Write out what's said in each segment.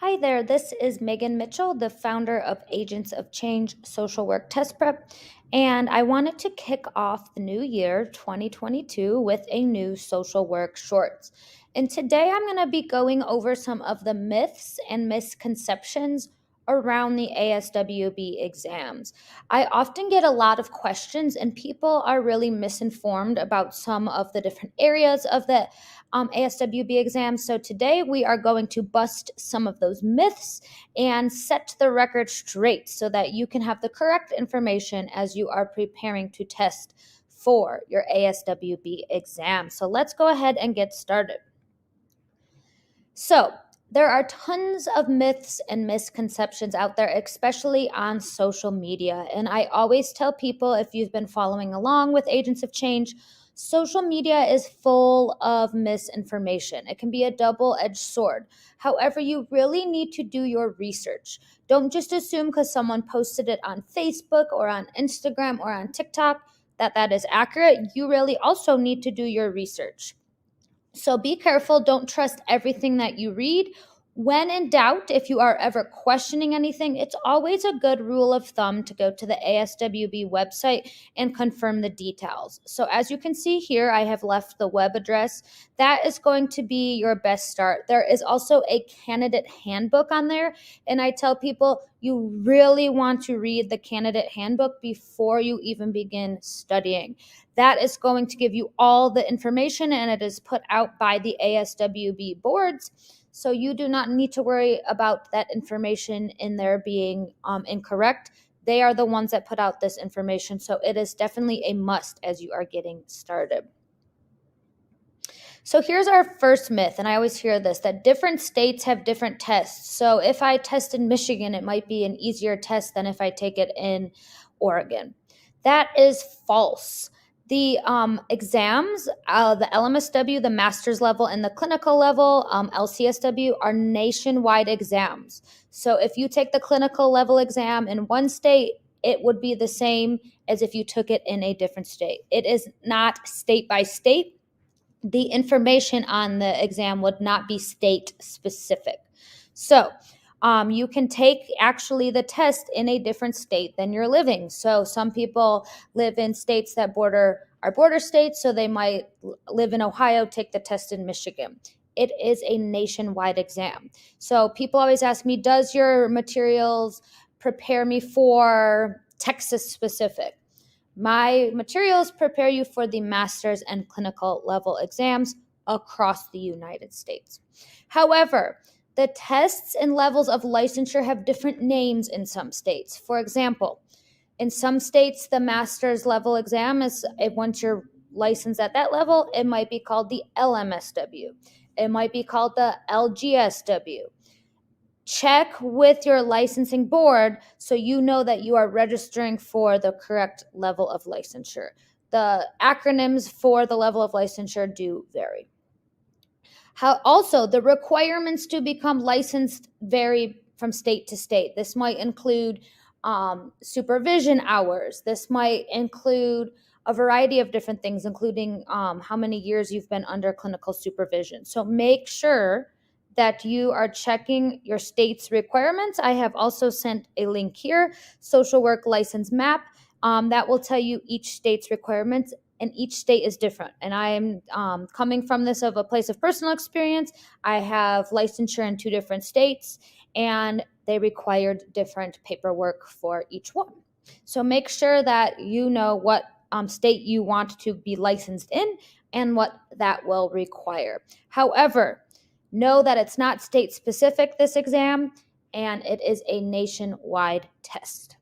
Hi there, this is Megan Mitchell, the founder of Agents of Change Social Work Test Prep, and I wanted to kick off the new year 2022 with a new social work shorts. And today I'm going to be going over some of the myths and misconceptions around the ASWB exams. I often get a lot of questions, and people are really misinformed about some of the different areas of the ASWB exams. So today we are going to bust some of those myths and set the record straight so that you can have the correct information as you are preparing to test for your ASWB exam. So let's go ahead and get started. So, there are tons of myths and misconceptions out there, especially on social media. And I always tell people, if you've been following along with Agents of Change, social media is full of misinformation. It can be a double-edged sword. However, you really need to do your research. Don't just assume because someone posted it on Facebook or on Instagram or on TikTok that is accurate. You really also need to do your research. So be careful. Don't trust everything that you read. When in doubt, if you are ever questioning anything, it's always a good rule of thumb to go to the ASWB website and confirm the details. So as you can see here, I have left the web address. That is going to be your best start. There is also a candidate handbook on there, and I tell people you really want to read the candidate handbook before you even begin studying. That is going to give you all the information, and it is put out by the ASWB boards. So you do not need to worry about that information in there being incorrect. They are the ones that put out this information. So it is definitely a must as you are getting started. So here's our first myth, and I always hear this, that different states have different tests. So if I test in Michigan, it might be an easier test than if I take it in Oregon. That is false. The exams, the LMSW, the master's level, and the clinical level, LCSW, are nationwide exams. So if you take the clinical level exam in one state, it would be the same as if you took it in a different state. It is not state by state. The information on the exam would not be state specific. So you can take actually the test in a different state than you're living. So some people live in states that are border states, so they might live in Ohio, take the test in Michigan. It is a nationwide exam. So people always ask me, does your materials prepare me for Texas specific? My materials prepare you for the master's and clinical level exams across the United States. However, the tests and levels of licensure have different names in some states. For example, in some states, the master's level exam is, once you're licensed at that level, it might be called the LMSW. It might be called the LGSW. Check with your licensing board so you know that you are registering for the correct level of licensure. The acronyms for the level of licensure do vary. Also, the requirements to become licensed vary from state to state. This might include supervision hours. This might include a variety of different things, including how many years you've been under clinical supervision. So make sure that you are checking your state's requirements. I have also sent a link here, social work license map, that will tell you each state's requirements, and each state is different. And I'm coming from this of a place of personal experience. I have licensure in 2 different states, and they required different paperwork for each one. So make sure that you know what state you want to be licensed in and what that will require. However, know that it's not state specific, this exam, and it is a nationwide test.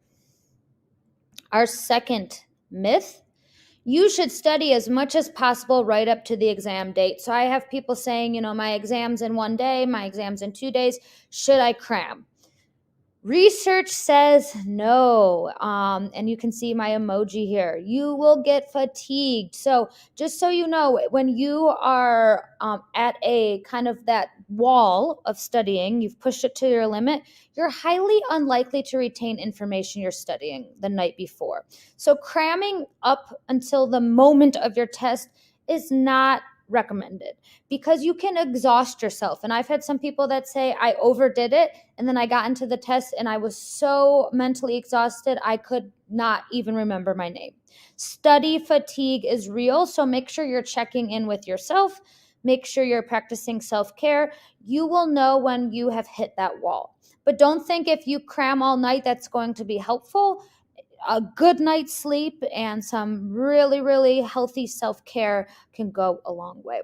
Our second myth: you should study as much as possible right up to the exam date. So I have people saying, my exam's in 1 day, my exam's in 2 days. Should I cram? Research says no. And you can see my emoji here. You will get fatigued. So just so you know, when you are at a kind of that wall of studying, you've pushed it to your limit, you're highly unlikely to retain information you're studying the night before. So cramming up until the moment of your test is not recommended because you can exhaust yourself. And I've had some people that say I overdid it and then I got into the test and I was so mentally exhausted I could not even remember my name. Study fatigue is real, so make sure you're checking in with yourself. Make sure you're practicing self-care. You will know when you have hit that wall. But don't think if you cram all night that's going to be helpful. A good night's sleep and some really, really healthy self-care can go a long way.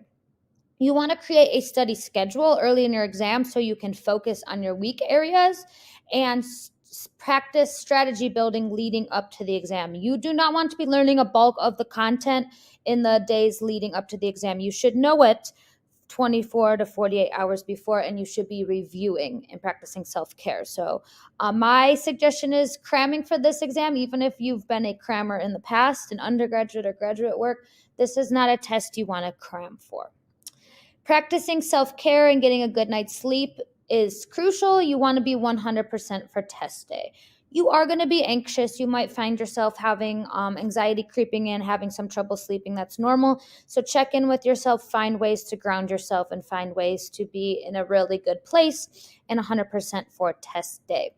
You want to create a study schedule early in your exam so you can focus on your weak areas and practice strategy building leading up to the exam. You do not want to be learning a bulk of the content in the days leading up to the exam. You should know it 24 to 48 hours before, and you should be reviewing and practicing self-care. So my suggestion is cramming for this exam, even if you've been a crammer in the past in undergraduate or graduate work, this is not a test you want to cram for. Practicing self-care and getting a good night's sleep is crucial. You want to be 100% for test day. You are going to be anxious. You might find yourself having anxiety creeping in, having some trouble sleeping. That's normal. So check in with yourself, find ways to ground yourself, and find ways to be in a really good place and 100% for test day.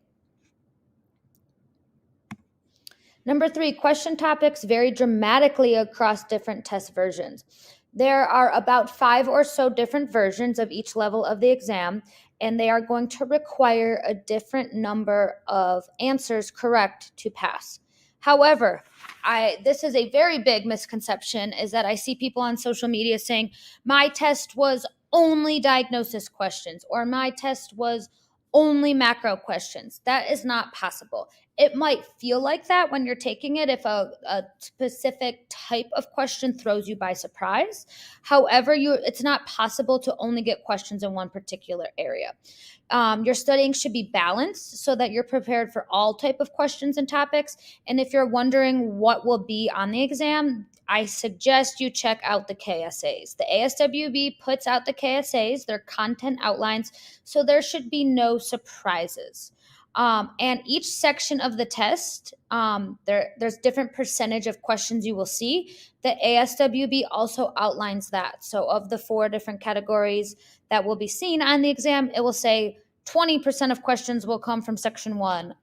Number 3, question topics vary dramatically across different test versions. There are about 5 or so different versions of each level of the exam, and they are going to require a different number of answers correct to pass. However, this is a very big misconception, is that I see people on social media saying, my test was only diagnosis questions, or my test was only macro questions. That is not possible. It might feel like that when you're taking it if a specific type of question throws you by surprise. However, it's not possible to only get questions in one particular area. Your studying should be balanced so that you're prepared for all type of questions and topics. And if you're wondering what will be on the exam, I suggest you check out the KSAs. The ASWB puts out the KSAs, their content outlines, so there should be no surprises. And each section of the test, there's different percentage of questions you will see. The ASWB also outlines that. So of the 4 different categories that will be seen on the exam, it will say 20% of questions will come from section 1.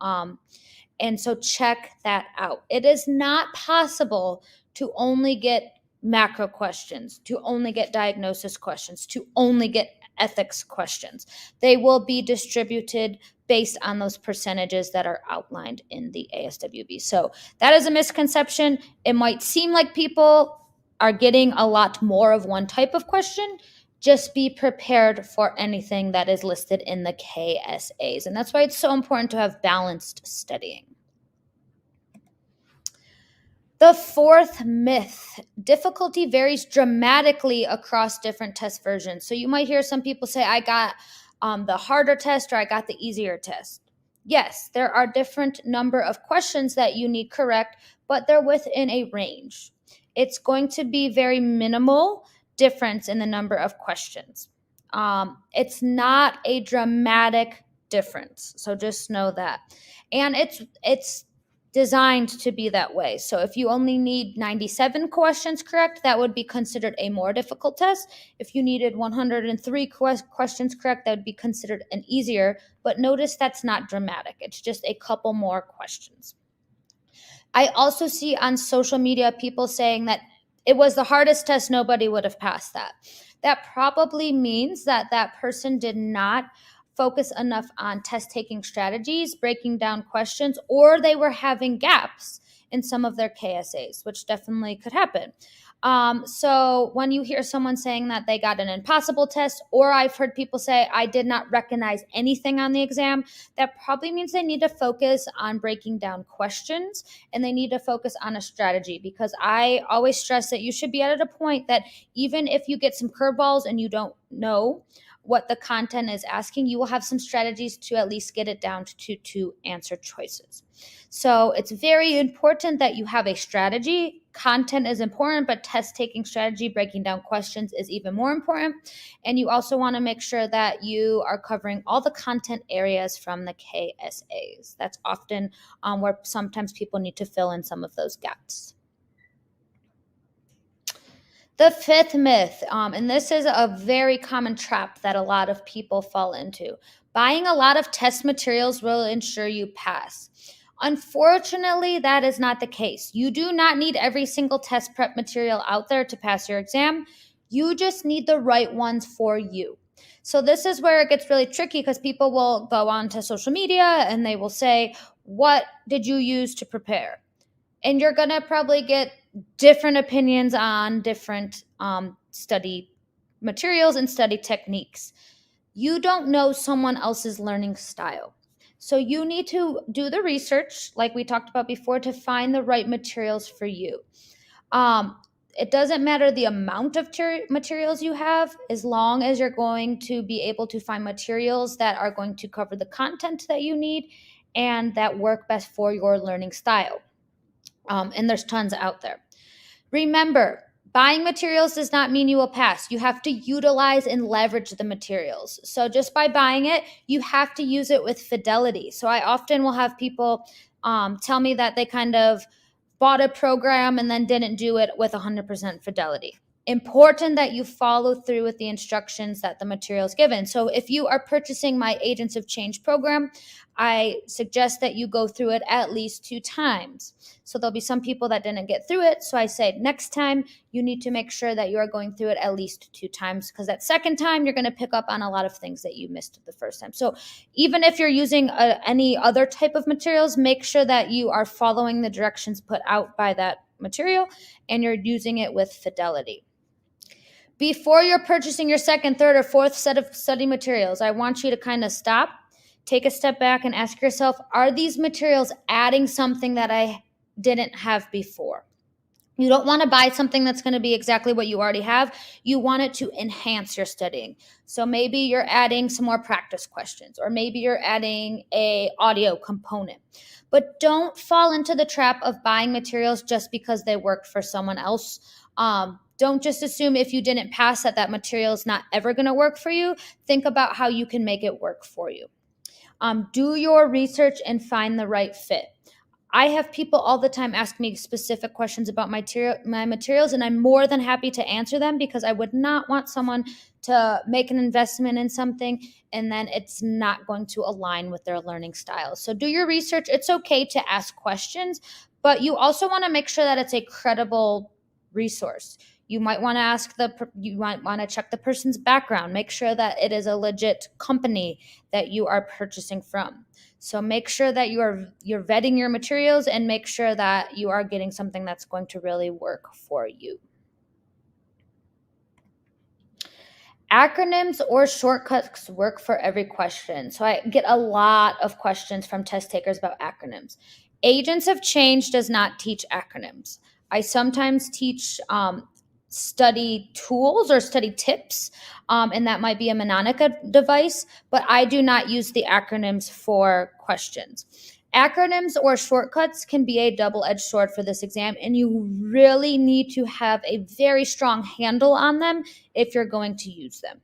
And so check that out. It is not possible to only get macro questions, to only get diagnosis questions, to only get ethics questions. They will be distributed based on those percentages that are outlined in the ASWB. So that is a misconception. It might seem like people are getting a lot more of one type of question. Just be prepared for anything that is listed in the KSAs. And that's why it's so important to have balanced studying. The 4th myth, difficulty varies dramatically across different test versions. So you might hear some people say, I got the harder test or I got the easier test. Yes, there are different number of questions that you need correct, but they're within a range. It's going to be very minimal difference in the number of questions. It's not a dramatic difference, so just know that. And it's designed to be that way. So if you only need 97 questions correct, that would be considered a more difficult test. If you needed 103 questions correct, that would be considered an easier. But notice that's not dramatic. It's just a couple more questions. I also see on social media people saying that it was the hardest test, nobody would have passed that. That probably means that that person did not focus enough on test taking strategies, breaking down questions, or they were having gaps in some of their KSAs, which definitely could happen. So when you hear someone saying that they got an impossible test, or I've heard people say, I did not recognize anything on the exam, that probably means they need to focus on breaking down questions and they need to focus on a strategy, because I always stress that you should be at a point that even if you get some curveballs and you don't know what the content is asking, you will have some strategies to at least get it down to 2 answer choices. So it's very important that you have a strategy. Content is important, but test taking strategy, breaking down questions is even more important. And you also want to make sure that you are covering all the content areas from the KSAs. That's often where sometimes people need to fill in some of those gaps. The fifth myth, and this is a very common trap that a lot of people fall into. Buying a lot of test materials will ensure you pass. Unfortunately, that is not the case. You do not need every single test prep material out there to pass your exam. You just need the right ones for you. So this is where it gets really tricky because people will go onto social media and they will say, "What did you use to prepare?" And you're going to probably get different opinions on different study materials and study techniques. You don't know someone else's learning style. So you need to do the research, like we talked about before, to find the right materials for you. It doesn't matter the amount of materials you have, as long as you're going to be able to find materials that are going to cover the content that you need and that work best for your learning style. And there's tons out there. Remember, buying materials does not mean you will pass. You have to utilize and leverage the materials. So just by buying it, you have to use it with fidelity. So I often will have people tell me that they kind of bought a program and then didn't do it with 100% fidelity. Important that you follow through with the instructions that the material is given. So if you are purchasing my Agents of Change program, I suggest that you go through it at least 2 times. So there'll be some people that didn't get through it. So I say next time you need to make sure that you are going through it at least 2 times, because that second time you're going to pick up on a lot of things that you missed the first time. So even if you're using any other type of materials, make sure that you are following the directions put out by that material and you're using it with fidelity. Before you're purchasing your second, third, or fourth set of study materials, I want you to kind of stop, take a step back, and ask yourself, are these materials adding something that I didn't have before? You don't want to buy something that's going to be exactly what you already have. You want it to enhance your studying. So maybe you're adding some more practice questions, or maybe you're adding an audio component. But don't fall into the trap of buying materials just because they worked for someone else. Don't just assume if you didn't pass that material is not ever going to work for you. Think about how you can make it work for you. Do your research and find the right fit. I have people all the time ask me specific questions about my materials, and I'm more than happy to answer them, because I would not want someone to make an investment in something and then it's not going to align with their learning style. So do your research. It's okay to ask questions, but you also want to make sure that it's a credible resource. You might want to check the person's background, make sure that it is a legit company that you are purchasing from. So make sure that you're vetting your materials and make sure that you are getting something that's going to really work for you. Acronyms or shortcuts work for every question. So I get a lot of questions from test takers about acronyms. Agents of Change does not teach acronyms. I sometimes teach study tools or study tips, and that might be a Mononica device, but I do not use the acronyms for questions. Acronyms or shortcuts can be a double-edged sword for this exam, and you really need to have a very strong handle on them if you're going to use them.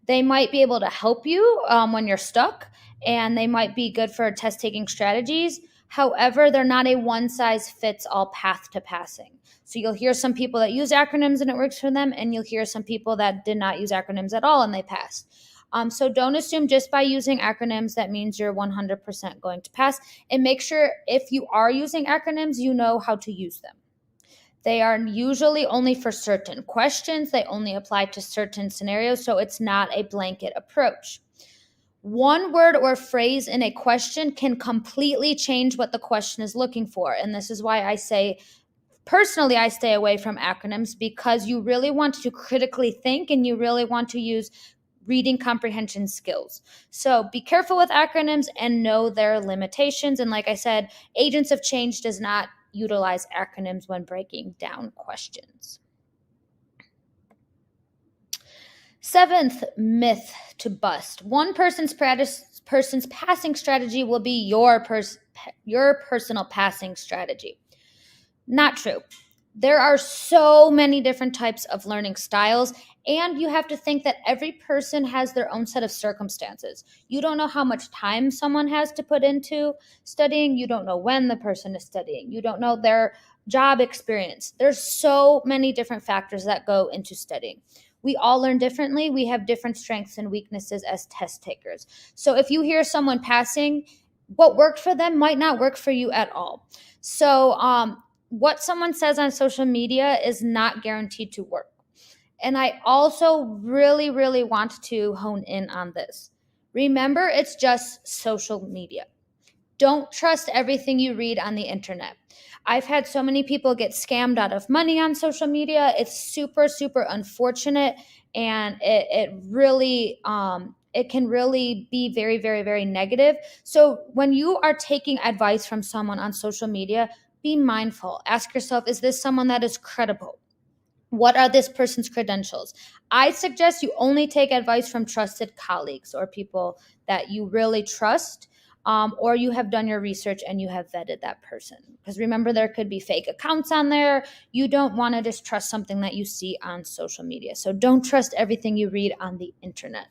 They might be able to help you when you're stuck, and they might be good for test-taking strategies. However, they're not a one-size-fits-all path to passing. So you'll hear some people that use acronyms and it works for them, and you'll hear some people that did not use acronyms at all and they passed. So don't assume just by using acronyms that means you're 100% going to pass. And make sure if you are using acronyms, you know how to use them. They are usually only for certain questions. They only apply to certain scenarios, so it's not a blanket approach. One word or phrase in a question can completely change what the question is looking for. And this is why I say, personally, I stay away from acronyms, because you really want to critically think and you really want to use reading comprehension skills. So be careful with acronyms and know their limitations. And like I said, Agents of Change does not utilize acronyms when breaking down questions. Seventh myth to bust: one person's passing strategy will be your personal passing strategy. Not true. There are so many different types of learning styles, and you have to think that every person has their own set of circumstances. You don't know how much time someone has to put into studying. You don't know when the person is studying. You don't know their job experience. There's so many different factors that go into studying. We all learn differently. We have different strengths and weaknesses as test takers. So if you hear someone passing, what worked for them might not work for you at all. So what someone says on social media is not guaranteed to work. And I also really, really want to hone in on this. Remember, it's just social media. Don't trust everything you read on the internet. I've had so many people get scammed out of money on social media. It's super, super unfortunate, and it can really be very, very, very negative. So when you are taking advice from someone on social media, be mindful. Ask yourself, is this someone that is credible? What are this person's credentials? I suggest you only take advice from trusted colleagues or people that you really trust, or you have done your research and you have vetted that person. Because remember, there could be fake accounts on there. You don't want to just trust something that you see on social media. So don't trust everything you read on the internet.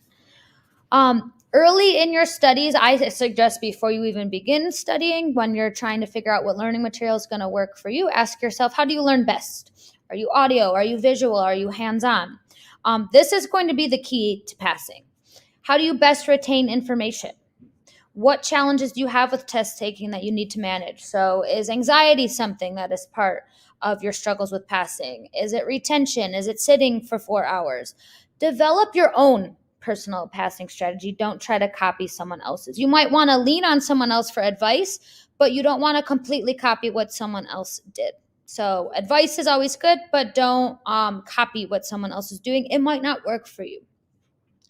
Early in your studies, I suggest before you even begin studying, when you're trying to figure out what learning material is going to work for you, ask yourself, how do you learn best? Are you audio? Are you visual? Are you hands-on? This is going to be the key to passing. How do you best retain information? What challenges do you have with test taking that you need to manage? So is anxiety something that is part of your struggles with passing? Is it retention? Is it sitting for 4 hours? Develop your own personal passing strategy. Don't try to copy someone else's. You might want to lean on someone else for advice, but you don't want to completely copy what someone else did. So advice is always good, but don't copy what someone else is doing. It might not work for you.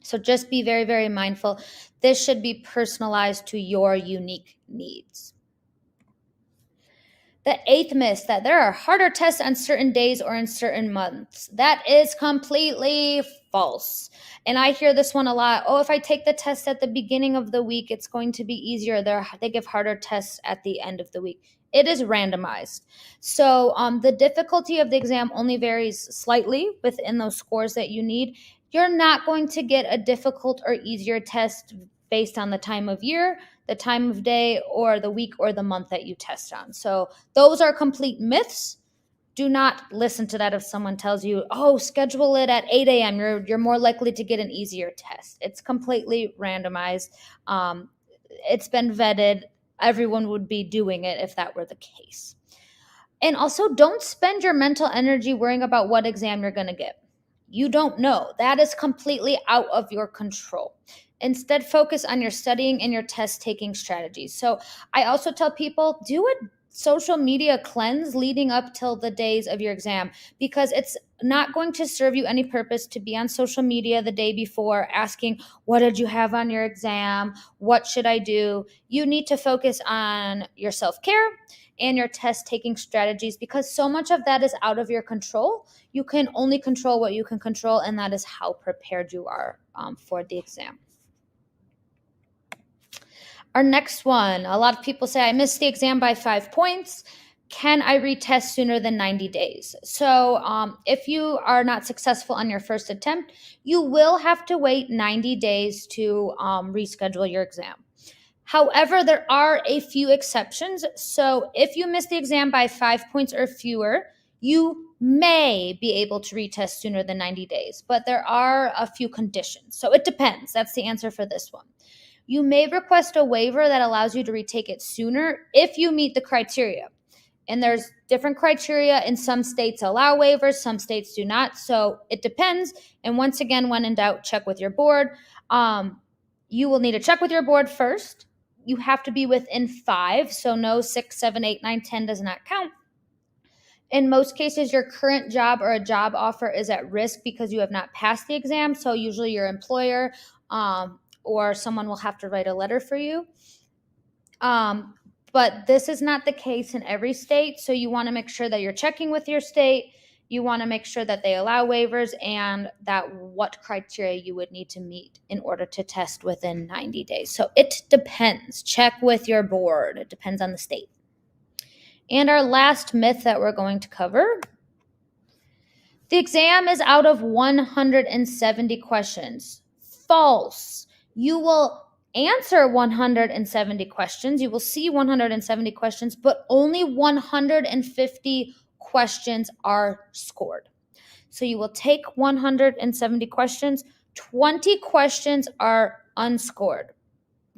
So just be very, very mindful. This should be personalized to your unique needs. The eighth myth, that there are harder tests on certain days or in certain months. That is completely false. And I hear this one a lot. Oh, if I take the test at the beginning of the week, it's going to be easier. They give harder tests at the end of the week. It is randomized. So the difficulty of the exam only varies slightly within those scores that you need. You're not going to get a difficult or easier test based on the time of year, the time of day, or the week or the month that you test on. So those are complete myths. Do not listen to that if someone tells you, oh, schedule it at 8 a.m. You're more likely to get an easier test. It's completely randomized. It's been vetted. Everyone would be doing it if that were the case. And also, don't spend your mental energy worrying about what exam you're going to get. You don't know. That is completely out of your control. Instead, focus on your studying and your test taking strategies. So I also tell people, do a social media cleanse leading up till the days of your exam, because it's not going to serve you any purpose to be on social media the day before asking, what did you have on your exam? What should I do? You need to focus on your self-care and your test taking strategies, because so much of that is out of your control. You can only control what you can control, and that is how prepared you are for the exam. Our next one, a lot of people say, I missed the exam by 5 points. Can I retest sooner than 90 days? So if you are not successful on your first attempt, you will have to wait 90 days to reschedule your exam. However, there are a few exceptions. So if you miss the exam by 5 points or fewer, you may be able to retest sooner than 90 days, but there are a few conditions. So it depends. That's the answer for this one. You may request a waiver that allows you to retake it sooner if you meet the criteria. And there's different criteria. In some states allow waivers, some states do not. So it depends. And once again, when in doubt, check with your board. You will need to check with your board first. You have to be within 5. So no 6, 7, 8, 9, 10 does not count. In most cases, your current job or a job offer is at risk because you have not passed the exam. So usually your employer or someone will have to write a letter for you. But this is not the case in every state. So you want to make sure that you're checking with your state. You want to make sure that they allow waivers and that what criteria you would need to meet in order to test within 90 days. So it depends. Check with your board. It depends on the state. And our last myth that we're going to cover, the exam is out of 170 questions. False. You will answer 170 questions. You will see 170 questions, but only 150 questions are scored. So you will take 170 questions, 20 questions are unscored.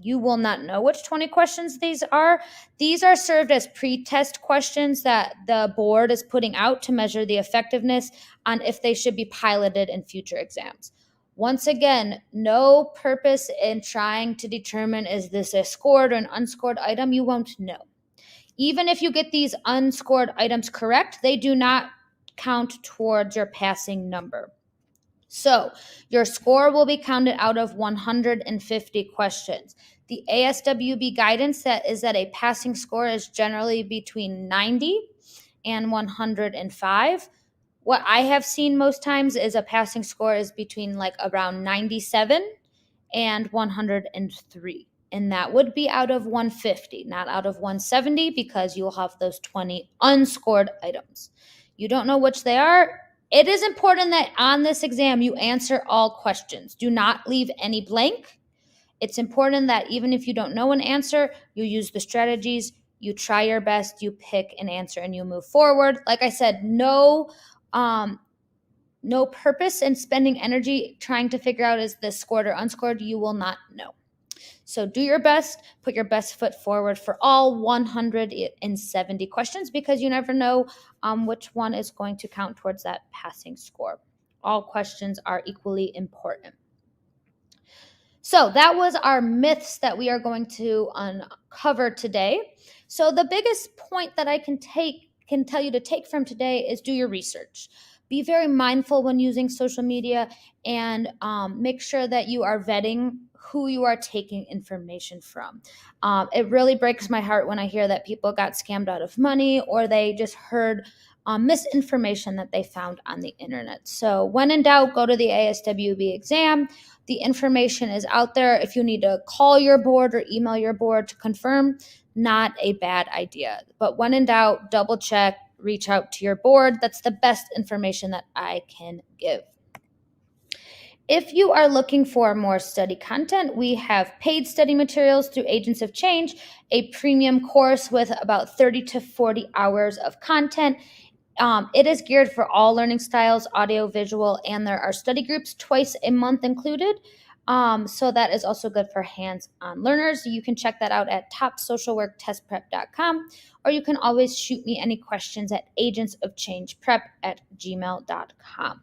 You will not know which 20 questions these are. These are served as pre-test questions that the board is putting out to measure the effectiveness on if they should be piloted in future exams. Once again, no purpose in trying to determine is this a scored or an unscored item. You won't know. Even if you get these unscored items correct, they do not count towards your passing number. So your score will be counted out of 150 questions. The ASWB guidance is that a passing score is generally between 90 and 105. What I have seen most times is a passing score is between like around 97 and 103. And that would be out of 150, not out of 170, because you'll have those 20 unscored items. You don't know which they are. It is important that on this exam you answer all questions. Do not leave any blank. It's important that even if you don't know an answer, you use the strategies, you try your best, you pick an answer, and you move forward. Like I said, no purpose in spending energy trying to figure out is this scored or unscored. You will not know. So do your best, put your best foot forward for all 170 questions, because you never know which one is going to count towards that passing score. All questions are equally important. So that was our myths that we are going to uncover today. So the biggest point that I can tell you to take from today is do your research. Be very mindful when using social media, and make sure that you are vetting who you are taking information from. It really breaks my heart when I hear that people got scammed out of money, or they just heard misinformation that they found on the internet. So when in doubt, go to the ASWB exam. The information is out there. If you need to call your board or email your board to confirm, not a bad idea. But when in doubt, double check, reach out to your board. That's the best information that I can give. If you are looking for more study content, we have paid study materials through Agents of Change, a premium course with about 30 to 40 hours of content. It is geared for all learning styles, audio, visual, and there are study groups twice a month included. So that is also good for hands-on learners. You can check that out at topsocialworktestprep.com, or you can always shoot me any questions at agentsofchangeprep@gmail.com.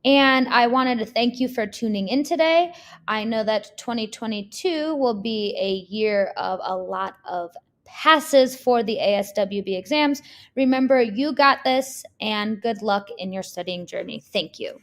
And I wanted to thank you for tuning in today. I know that 2022 will be a year of a lot of passes for the ASWB exams. Remember, you got this, and good luck in your studying journey. Thank you.